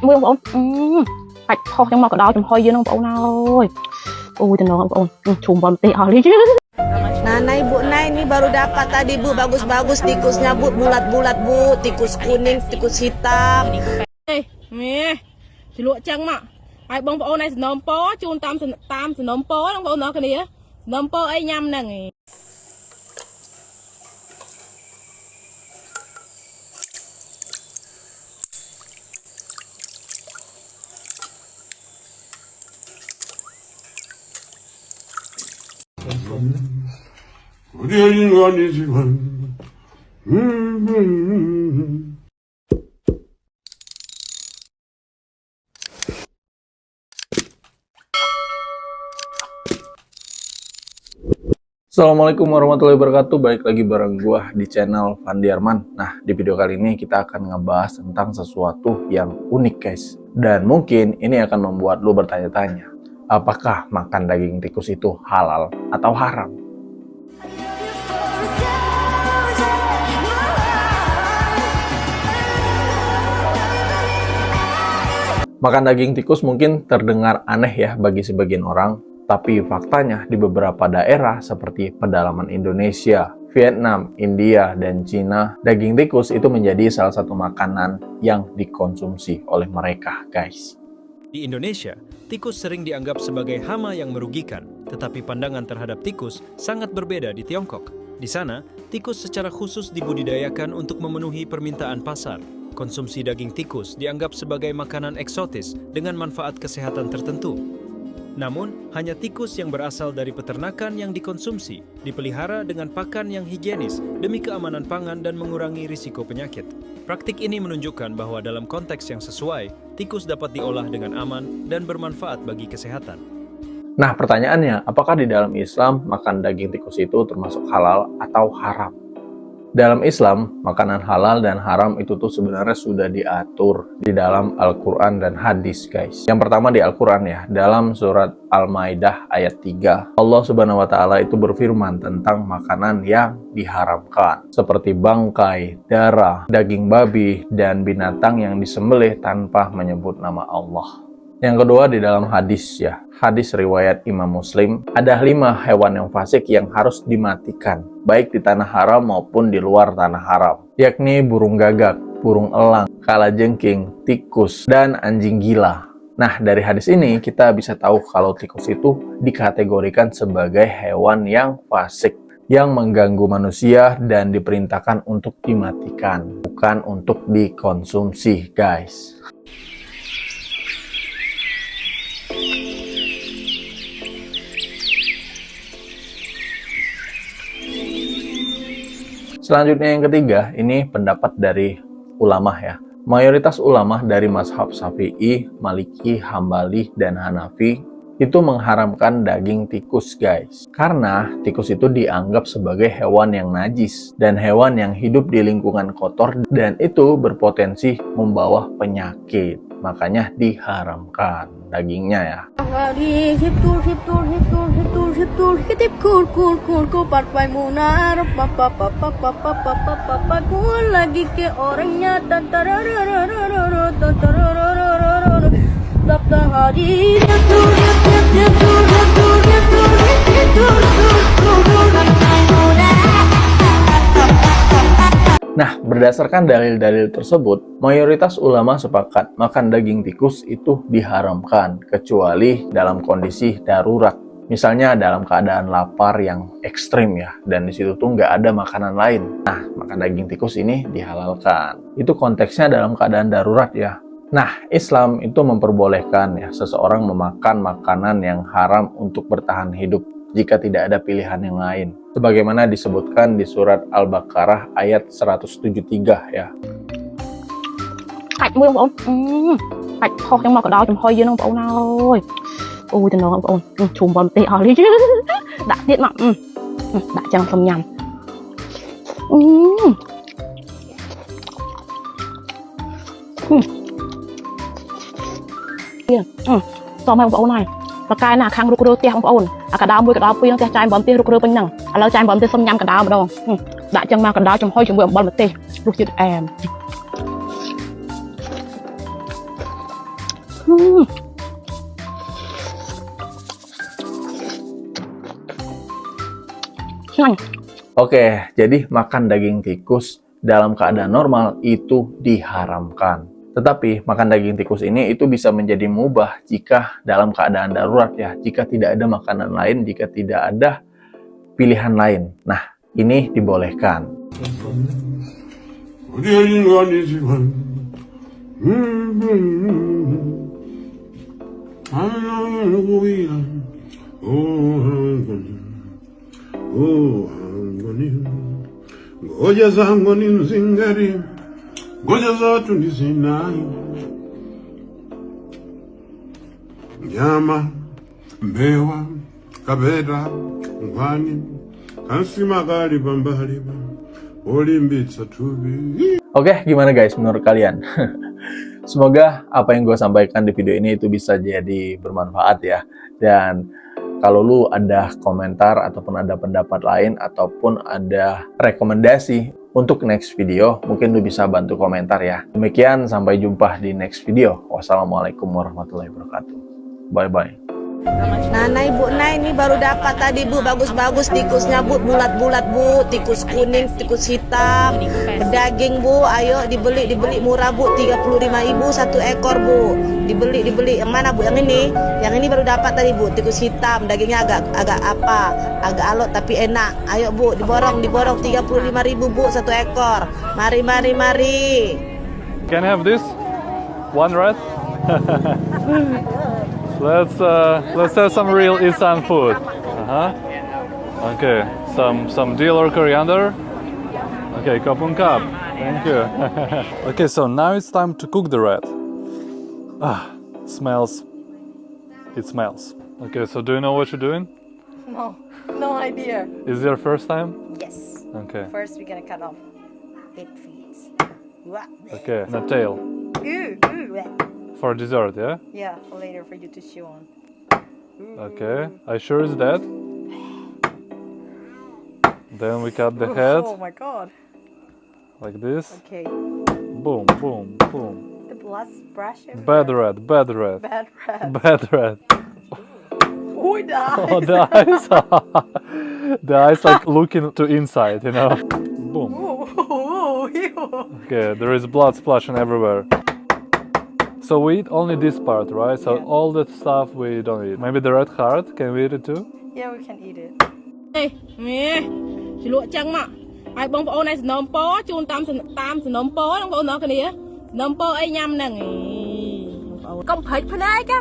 มือបងប្អូនបាច់ផុសចឹងមកកដោចំហុយយើងហ្នឹងបងប្អូនអើយអូយចំណងបងប្អូនជុំបំទេអស់នេះ Nah, Ibu, nah ini baru dapat tadi Bu, bagus-bagus tikusnya Bu, bulat-bulat Bu, tikus kuning, tikus hitam. Meh, ជ្រលក់ចឹងមកហើយបងប្អូនឯងសំណពោជូនតាមសំណពោបងប្អូនអរគ្នាសំណពោអីញ៉ាំហ្នឹងឯង 우리의 인간이지만 Assalamualaikum warahmatullahi wabarakatuh. Balik lagi bareng gua di channel Fandi Arman. Nah, di video kali ini kita akan ngebahas tentang sesuatu yang unik guys. Dan mungkin ini akan membuat lu bertanya-tanya, apakah makan daging tikus itu halal atau haram? Makan daging tikus mungkin terdengar aneh ya bagi sebagian orang, tapi faktanya di beberapa daerah seperti pedalaman Indonesia, Vietnam, India, dan Cina, daging tikus itu menjadi salah satu makanan yang dikonsumsi oleh mereka, guys. Di Indonesia, tikus sering dianggap sebagai hama yang merugikan, tetapi pandangan terhadap tikus sangat berbeda di Tiongkok. Di sana, tikus secara khusus dibudidayakan untuk memenuhi permintaan pasar. Konsumsi daging tikus dianggap sebagai makanan eksotis dengan manfaat kesehatan tertentu. Namun, hanya tikus yang berasal dari peternakan yang dikonsumsi, dipelihara dengan pakan yang higienis demi keamanan pangan dan mengurangi risiko penyakit. Praktik ini menunjukkan bahwa dalam konteks yang sesuai, tikus dapat diolah dengan aman dan bermanfaat bagi kesehatan. Nah, pertanyaannya, apakah di dalam Islam makan daging tikus itu termasuk halal atau haram? Dalam Islam, makanan halal dan haram itu tuh sebenarnya sudah diatur di dalam Al-Quran dan hadis, guys. Yang pertama di Al-Quran ya, dalam surat Al-Maidah ayat 3, Allah Subhanahu wa Ta'ala itu berfirman tentang makanan yang diharamkan, seperti bangkai, darah, daging babi, dan binatang yang disembelih tanpa menyebut nama Allah. Yang kedua di dalam hadis ya, hadis riwayat Imam Muslim, ada 5 hewan yang fasik yang harus dimatikan, baik di tanah haram maupun di luar tanah haram, yakni burung gagak, burung elang, kalajengking, tikus, dan anjing gila. Nah, dari hadis ini kita bisa tahu kalau tikus itu dikategorikan sebagai hewan yang fasik, yang mengganggu manusia dan diperintahkan untuk dimatikan, bukan untuk dikonsumsi, guys. Selanjutnya yang ketiga, ini pendapat dari ulama ya. Mayoritas ulama dari mazhab Syafi'i, Maliki, Hambali, dan Hanafi itu mengharamkan daging tikus, guys. Karena tikus itu dianggap sebagai hewan yang najis dan hewan yang hidup di lingkungan kotor dan itu berpotensi membawa penyakit. Makanya diharamkan dagingnya ya. Nah, berdasarkan dalil-dalil tersebut, mayoritas ulama sepakat makan daging tikus itu diharamkan, kecuali dalam kondisi darurat. Misalnya dalam keadaan lapar yang ekstrim ya, dan di situ tuh nggak ada makanan lain. Nah, makan daging tikus ini dihalalkan. Itu konteksnya dalam keadaan darurat ya. Nah, Islam itu memperbolehkan ya seseorang memakan makanan yang haram untuk bertahan hidup jika tidak ada pilihan yang lain. Sebagaimana disebutkan di surat Al-Baqarah ayat 173 ya. បាច់មើលបងប្អូនបាច់ផុសចឹងមកកដោចំហុយយើងហ្នឹងបងប្អូនអើយអូយចំណងបងប្អូនជុំបំទេអស់នេះដាក់ទៀតមកដាក់ចឹងខ្ញុំញ៉ាំសមហើយបងប្អូនហើយប្រកែណាខាងរុករឺផ្ទះបងប្អូនអាកដោមួយកដោពីរផ្ទះចាយបំផ្ទះរុករឺពេញហ្នឹងឥឡូវចាយបំផ្ទះសុំញ៉ាំកដោម្ដងដាក់ចឹងមកកដោចំហុយជាមួយអំបិលម្ទេសរសជាតិអែម Nhanh. Oke, jadi makan daging tikus dalam keadaan normal itu diharamkan. Tetapi makan daging tikus ini itu bisa menjadi mubah jika dalam keadaan darurat ya, jika tidak ada makanan lain, jika tidak ada pilihan lain. Nah, ini dibolehkan. 어디 있는 거 아니지만 하나고야 오한거니 고자서 한거니 생가리 고자서 tundisinai nyama mbewa kabeda ngwani kansimakali pambalipa olimbitsa tubi. Oke, gimana guys menurut kalian? Semoga apa yang gue sampaikan di video ini itu bisa jadi bermanfaat ya. Dan kalau lu ada komentar ataupun ada pendapat lain ataupun ada rekomendasi untuk next video, mungkin lu bisa bantu komentar ya. Demikian, sampai jumpa di next video. Wassalamualaikum warahmatullahi wabarakatuh. Bye-bye. Nah, ibu, ini baru dapat tadi bu, bagus-bagus tikusnya bu, bulat-bulat bu, tikus kuning, tikus hitam, daging bu, ayo dibeli murah bu, 35.000 satu ekor bu, dibeli, yang mana bu, yang ini baru dapat tadi bu, tikus hitam, dagingnya agak agak alot tapi enak, ayo bu, diborong 35.000 bu satu ekor, mari. Can I have this? One red? Let's have some real Isan food. Okay, some dill or coriander. Okay, kapun kap. Thank you. Okay, so now it's time to cook the red. Smells. It smells. Okay, so do you know what you're doing? No idea. Is it your first time? Yes. Okay. First, we're gonna cut off 8 feet. Okay, the tail. Ooh. For dessert, yeah? Yeah, for later for you to chew on. Okay. Are you sure it's that? Then we cut the head Oh my god. like this. Okay. Boom, boom, boom. The blood splash everywhere. Bad red. Bad red. Bad red. Oh, it died. Oh, the eyes. The eyes like looking to inside, you know. Boom. Ooh, ew. Okay, there is blood splashing everywhere. So we eat only this part, right? So Yeah. all the stuff we don't eat. Maybe the red heart, can we eat it too? Yeah, we can eat it. ជ្រលក់ចឹងមកហើយបងប្អូនឯសំណុំពរជូនតាមសំណុំពរបងប្អូនអរគ្នាសំណុំពរអីញ៉ាំហ្នឹងបងប្អូនកុំព្រិចភ្នែក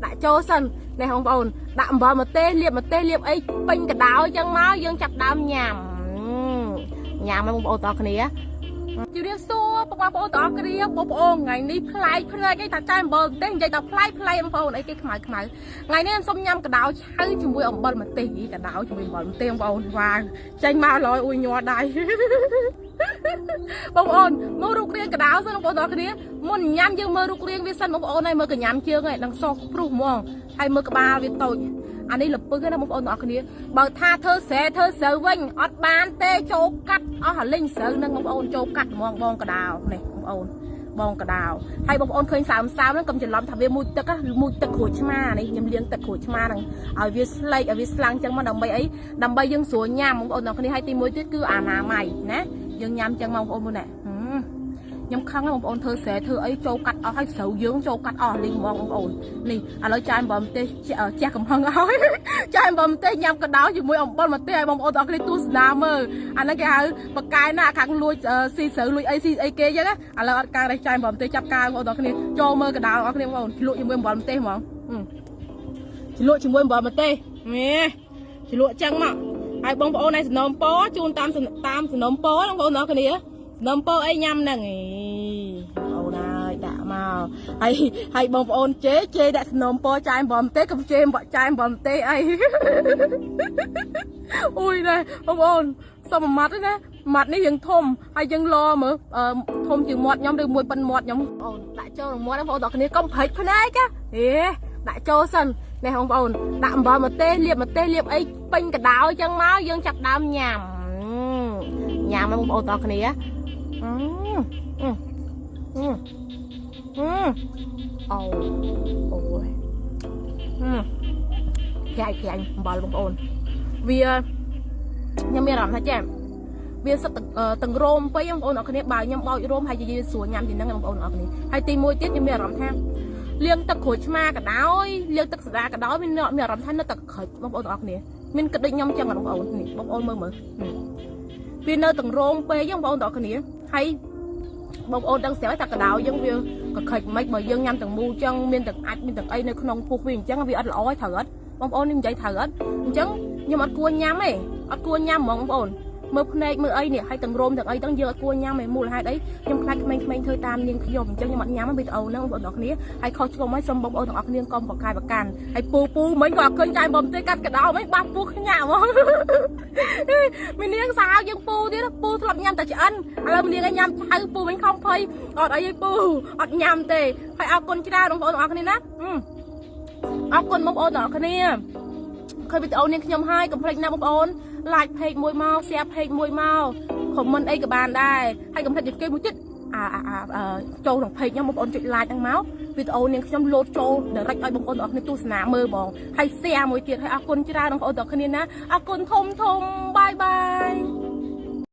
ដាក់ចូលសិននេះបងប្អូនដាក់អំបិលម្ទេសលាបអីពេញកដៅចឹងមកយើងចាប់ដើមញ៉ាំហើយបងប្អូនតអរគ្នាជម្រាបសួរបងប្អូនតអរគ្នាបងប្អូនថ្ងៃនេះប្លែកភ្នែកឯងថាចាយអំបិលម្ទេសនិយាយថាប្លែកបងប្អូនអីគេខ្មៅថ្ងៃនេះខ្ញុំសុំញ៉ាំកដៅឆៅជាមួយអំបិលម្ទេសកដៅជាមួយអំបិលម្ទេសបងប្អូនវ៉ាចេញមកឡយអ៊ុយញ័រដៃបងប្អូនមើលរូបរាងកដៅសិនបងប្អូនតអរគ្នាមុនញ៉ាំយើងមើលរូបរាងវាសិនបងប្អូនហើយមើលកញ្ញាំជើងឯងនឹងសោះព្រុសហ្មងហើយមើលក្បាលវាតូចអានេះលពឹសណាបងប្អូនទាំងអស់គ្នាបើថាធ្វើស្រែធ្វើស្រូវវិញអត់បានទេចូលកាត់អស់អាលិញស្រូវនឹងបងប្អូនចូលកាត់ហ្មងបងកដាវនេះបងប្អូនបងកដាវហើយបងប្អូនឃើញសើមហ្នឹងកុំច្រឡំថាវាមួយទឹកក្រូចឆ្មានេះខ្ញុំលាងទឹកក្រូចឆ្មាហ្នឹងឲ្យវាស្លេកឲ្យវាស្លាំងចឹងមកដើម្បីអីដើម្បីយើងស្រួលញ៉ាំបងប្អូនទាំងអស់គ្នាហើយទីមួយទៀតគឺអនាម័យណាយើងញ៉ាំចឹងមកបងប្អូនមើលណែខ្ញុំខឹងបងប្អូនធ្វើស្រែធ្វើអីចូលកាត់អស់ហើយស្រូវយើងចូលកាត់អស់លីងហ្មងបងប្អូននេះឥឡូវចាយអំបិលម្ទេសជះកំហឹងហើយចាយអំបិលម្ទេសញ៉ាំកដោជាមួយអំបិលម្ទេសឲ្យបងប្អូនទាំងអស់គ្នាទស្សនាមើលអាហ្នឹងគេហៅបកកែណាខាងលួចស៊ីស្រូវលួចអីគេចឹងណាឥឡូវអត់ការទេចាយអំបិលម្ទេសចាប់ការបងប្អូនទាំងអស់គ្នាចូលមើលកដោបងប្អូនបងជ្រលក់ជាមួយអំបិលម្ទេសហ្មងជ្រលក់ជាមួយអំបិលម្ទេសជ្រលក់ចឹងមកហើយបងប្អូនឯសំណុំពរជូនតាមសំណុំពរបងប្អូនទាំងអស់គ្នានំពោអីញ៉ាំហ្នឹងអូនហើយដាក់មកហើយបងប្អូនជេដាក់សំណុំពោចាយអំបិលម្ទេសកុំជេចាយអំបិលម្ទេសអីអូយណែបងប្អូនសុំមួយម៉ាត់ណាម៉ាត់នេះយើងធំហើយយើងលមើលធំជាងមាត់ខ្ញុំឬមួយប៉ិនមាត់ខ្ញុំអូនដាក់ចូលក្នុងមាត់បងប្អូនទាំងគ្នាកុំព្រិចភ្នែកដាក់ចូលសិននេះបងប្អូនដាក់អំបិលម្ទេសលាបអីពេញកដៅចឹងមកយើងចាប់ដើមញ៉ាំបងប្អូនទាំងគ្នា ôi Khay bò bông ôn vì nhâm miệng làm thế chứ vì sẽ từng rôm với bông ôn ở cái này bài nhâm bao rôm hay gì xuống nhâm gì năng bông ôn ở cái này hay tìm môi tiết nhâm miệng làm thế liên tập khối ma cả đáo liên tập ra cả đó mình miệng làm thế nó tập khởi bông ôn ở cái này mình cứ định nhâm chân là bông ôn này bông ôn mơ vì nơi từng rôm với bông ôn ở cái này hay bông ôn đang xéo cả đáo dân vì khởi mấy bởi dân nhâm từng mu chân miên từng ạch miên từng ấy nơi không phục viên chẳng vì ăn lỏ hay thở ớt bông ôn nhưng chạy thở ớt chẳng nhưng mà cua nhâm ấy cua nhâm mà bông ôn mơ này mơ ấy nè hay từng rôm từng ấy từng giờ cua nhâm mày mua là hai đấy nhưng khai mình thôi tam nhưng khi dùng cho nhưng mà nhắm bị ầu nó bông ôn này hay khó cho mấy xâm bông ôn ở này con bọc cài bạc càn hay pu mấy gọt cơn trai bầm tê cắt cả đau mấy ba pu cái nhà mà mình điên sao nhưng pu thế đó pu thật nhâm tại chị ăn làm điên anh nhâm hay pu mình không phơi ở đây pu ở nhâm tê hay ao con ra bông ôn ở này nè ao con bông ôn ở nàyเคยไปเอาเนี่ยขยมให้กับเพลงน้ำบอลไลค์เพลงมวยเมาแซ่เพลงมวยเมาของมันไอ้กับบานได้ให้กับเพลงจุดเกมมุจิตโจของเพลงน้ำบอลจุดไลค์ตั้งเมาวิดีโอเนี่ยขยมโหลดโจเดี๋ยวไล่บอลออกในตู้สนามมือบองให้แซ่มวยเตียให้อากุนจิราน้องบอลออกคนนี้นะอากุนทมบาย